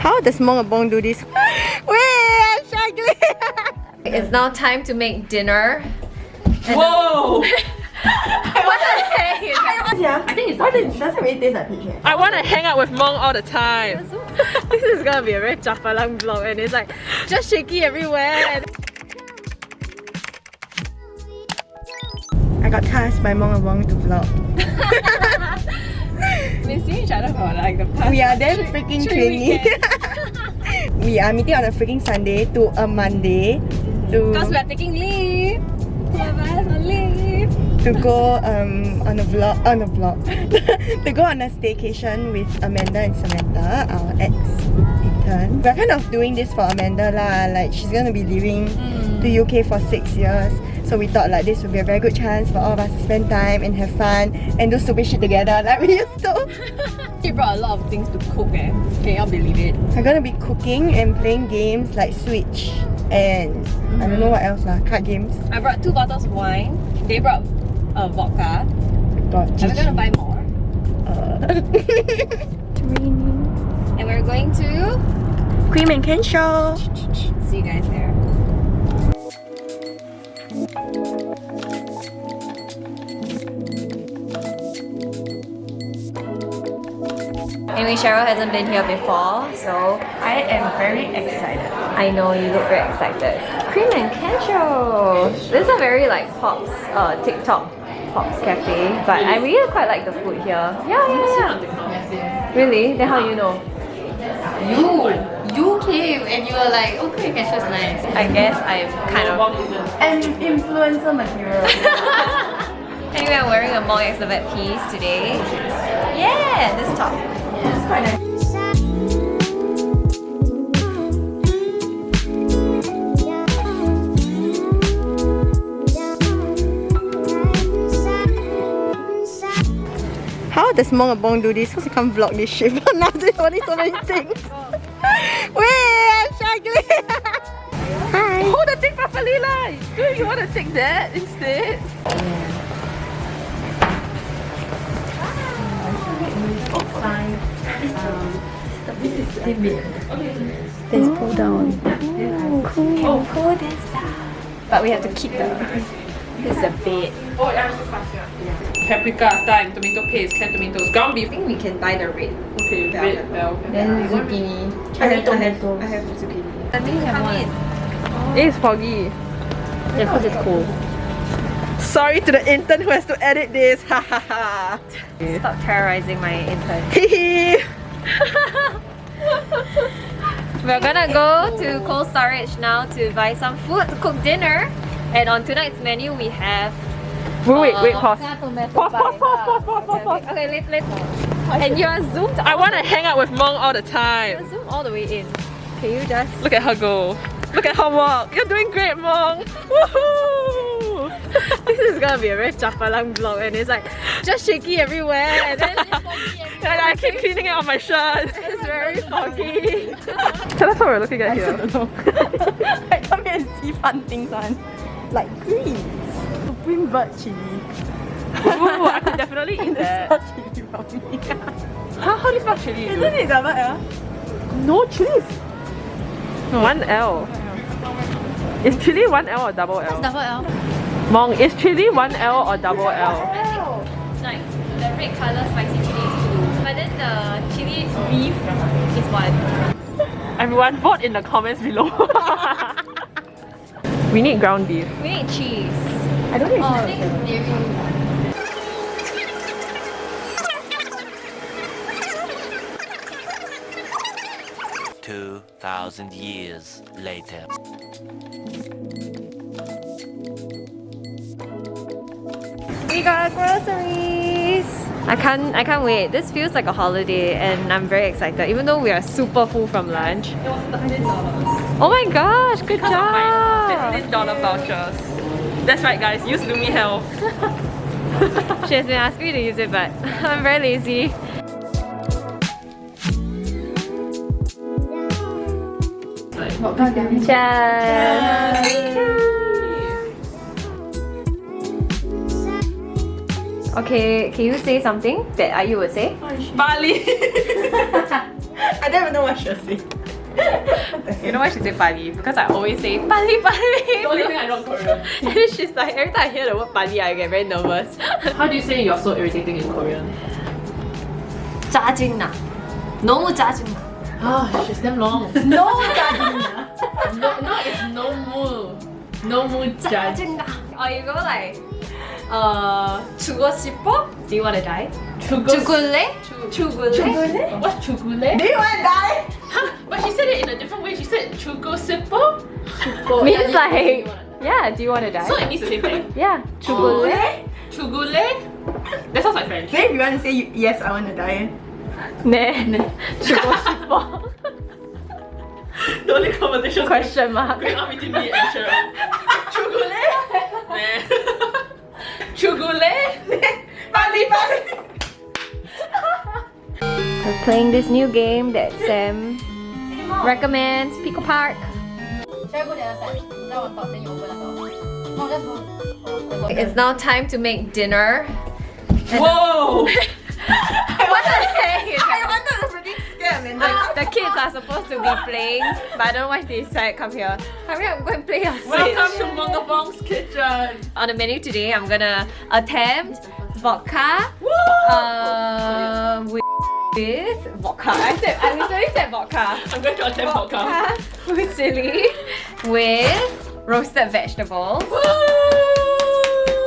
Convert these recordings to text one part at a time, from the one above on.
How does Mongabong do this? Wait, I'm struggling. It's now time to make dinner. Whoa! What the heck? I think it's why doesn't really taste like peach. I want to hang out with Mong all the time. This is gonna be a very chapalang vlog, and it's like just shaky everywhere. And I got tasked by Mongabong to vlog. we've been seeing each other for like the past. We are damn freaking trainee. We are meeting on a freaking Sunday to a Monday Because we are taking leave. Two of us on leave. to go on a vlog to go on a staycation with Amanda and Samantha, our ex-intern. We're kind of doing this for Amanda lah, like she's gonna be leaving the UK for 6 years. So we thought like this would be a very good chance for all of us to spend time and have fun and do stupid shit together like we used to. She brought a lot of things to cook eh. Can y'all believe it? We're gonna be cooking and playing games like Switch and I don't know what else lah, card games. I brought 2 bottles of wine. They brought vodka. God, Are we gonna buy more? And we're going to Cream and Ken show. see you guys there. Anyway, Cheryl hasn't been here before, so I am very excited. I know you look very excited. Cream and Show. This is a very like Pops, TikTok Pops cafe, but I really quite like the food here. Yeah. Really? Then how you know? You came and you were like, okay, Cassio's nice. I guess I'm kind of. And influencer material. Anyway, I'm wearing a Mong Exhibit piece today. Yeah, this top. It's quite nice. How does Mongabong do this? Because I can't vlog this shit. But now there's only so many things. Wait, I'm struggling. Hi. Hold the thing properly lah. Do you want to take that instead? Let's pull down. Cool. Cool this stuff. But we have to keep the. This is a bed. Paprika, thyme, tomato paste, canned tomatoes, ground beef. I think we can buy the red. Okay, red bell. Then zucchini. I have zucchini. Let me come in. It's foggy. Yeah, because it's cool. Sorry to the intern who has to edit this. Ha ha ha. Stop terrorizing my intern. We're gonna go to cold storage now to buy some food to cook dinner. And on tonight's menu we have Wait, pause. Pause. Pause. Okay, let's. And you are zoomed. I want to hang out with Mong all the time. Zoom all the way in. Can you just? Look at her go. Look at her walk. You're doing great, Mong. Woohoo! This is gonna be a very chapalang vlog, and it's like just shaky everywhere, and then And I keep cleaning it on my shirt. it's very foggy. Tell us what we're looking at I here. don't know. I come here and see fun things on. Like greens. Supreme bird chili. Ooh, I could definitely eat that. Chili from me. How do you spell chili? Isn't it double L? No, chili is 1L. Is chili 1L or double L? Double L. Mong, is chili 1L or double L? Like the red color spicy chili is 2, but then the chili beef is 1. Everyone vote in the comments below. We need ground beef. We need cheese. I don't know. I think it's dairy. 2,000 years later. We got groceries. I can't wait. This feels like a holiday and I'm very excited even though we are super full from lunch. It was $13. Oh my gosh, good job. $15 vouchers. That's right guys, use Lumi Health. She has been asking me to use it but I'm very lazy. Cheers! Okay, can you say something that Ayer would say? Bali. I don't even know what she'll say. You know why she say Pali? Because I always say Pali Pali. The only thing I know Korean. And then she's like, every time I hear the word Pali, I get very nervous. How do you say you're so irritating in Korean? 짜증나. 너무 짜증나. Ah, she's damn long. No, No, it's no mu. No mu judge. 짜증나. Or you go like, 죽고 싶어? Do you want to die? 죽을래? 죽을래? What's chugule? Do you want to die? Huh? But she said it in a different way. She said chugo sipo. Means like, yeah, do you want to die? So it means the same thing. Yeah, 죽을래? Chugule? That sounds like French. Maybe you want to say yes, I want to die. 네, 죽고 싶어. The only conversation Question mark. going on between me and Cherru. Chugule? Nah. Chugule? Bali bali. We're playing this new game that Sam recommends, Pico Park. It's now time to make dinner. Whoa! What the heck is I that? wanted to freaking scare Amanda. The kids are supposed to be playing, but I don't know why they decided come here. Hurry up, go and play your Welcome Switch. to Mongabong's kitchen. On the menu today, I'm gonna attempt vodka with vodka. I literally said vodka. I'm going to attempt vodka. Fusilli with roasted vegetables. Woo!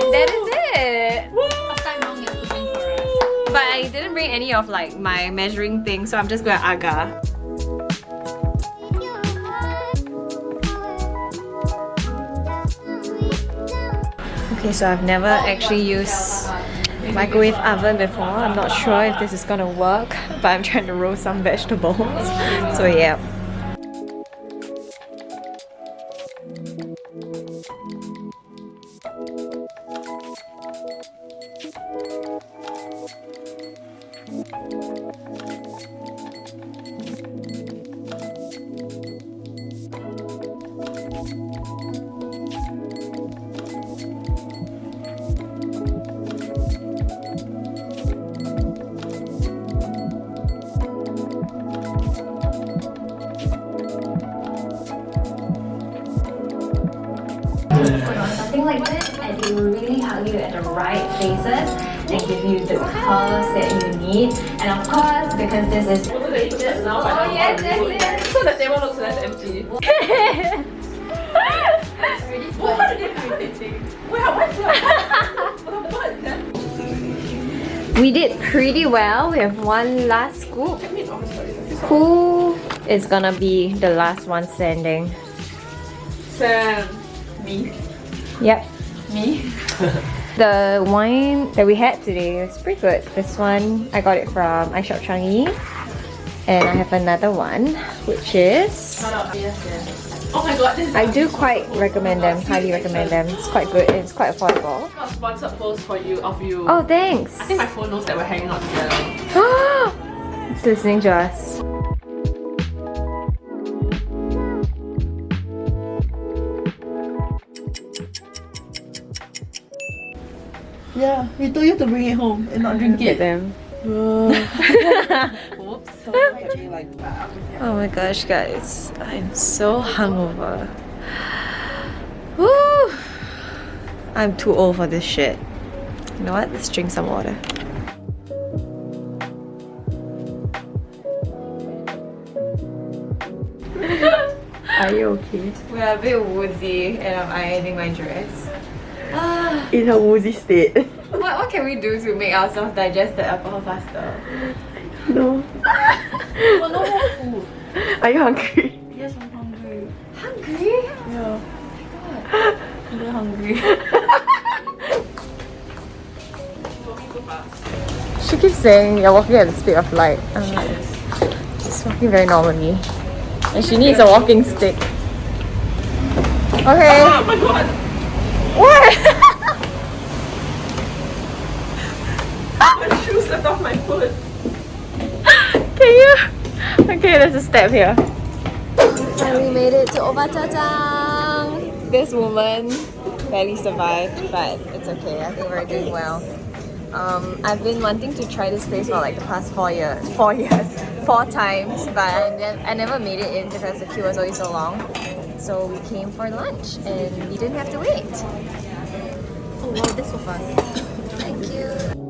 And that is it. Last time Mong is cooking for us. But I didn't bring any of like my measuring thing, so I'm just gonna agar. Okay, so I've never actually used microwave oven before. I'm not sure if this is gonna work, but I'm trying to roast some vegetables. So yeah. Something like this, and it will really hug you at the right places and give you the curves that you need. And of course, because this is Oh, yes, yes. So the table looks less empty. What are they irritating? We did pretty well. We have one last scoop. Who is gonna be the last one standing? Sam. Me. Yep. Me. The wine that we had today was pretty good. This one, I got it from I Shop Changi. And I have another one, which is... Oh my god, this is I do quite recommend them, highly recommend them. It's quite good and it's quite affordable. a sponsored post for you of you. Oh, thanks! I think my phone knows that we're hanging out together. It's listening to us. Yeah, we told you to bring it home and not drink Get it. them. Oops. Oh my gosh, guys. I'm so hungover. Woo! I'm too old for this shit. You know what? Let's drink some water. Are you okay? We're a bit woozy and I'm ironing my dress. In a woozy state. What can we do to make ourselves digest the alcohol faster? No. Oh, no more food. Are you hungry? Yes, I'm hungry. Hungry? Yeah. I'm very hungry. She keeps saying you're walking at the speed of light. I'm like, just walking very normally. And she needs a walking stick. Okay. Oh my god. What? My shoes slipped off my foot. Can you? Okay, there's a step here. Finally made it to Obachachang. This woman barely survived, but it's okay. I think we're doing well. I've been wanting to try this place for like the past 4 years. 4 times, but I never made it in because the queue was always so long. So we came for lunch and we didn't have to wait. Oh wow, that's so fast. Thank you.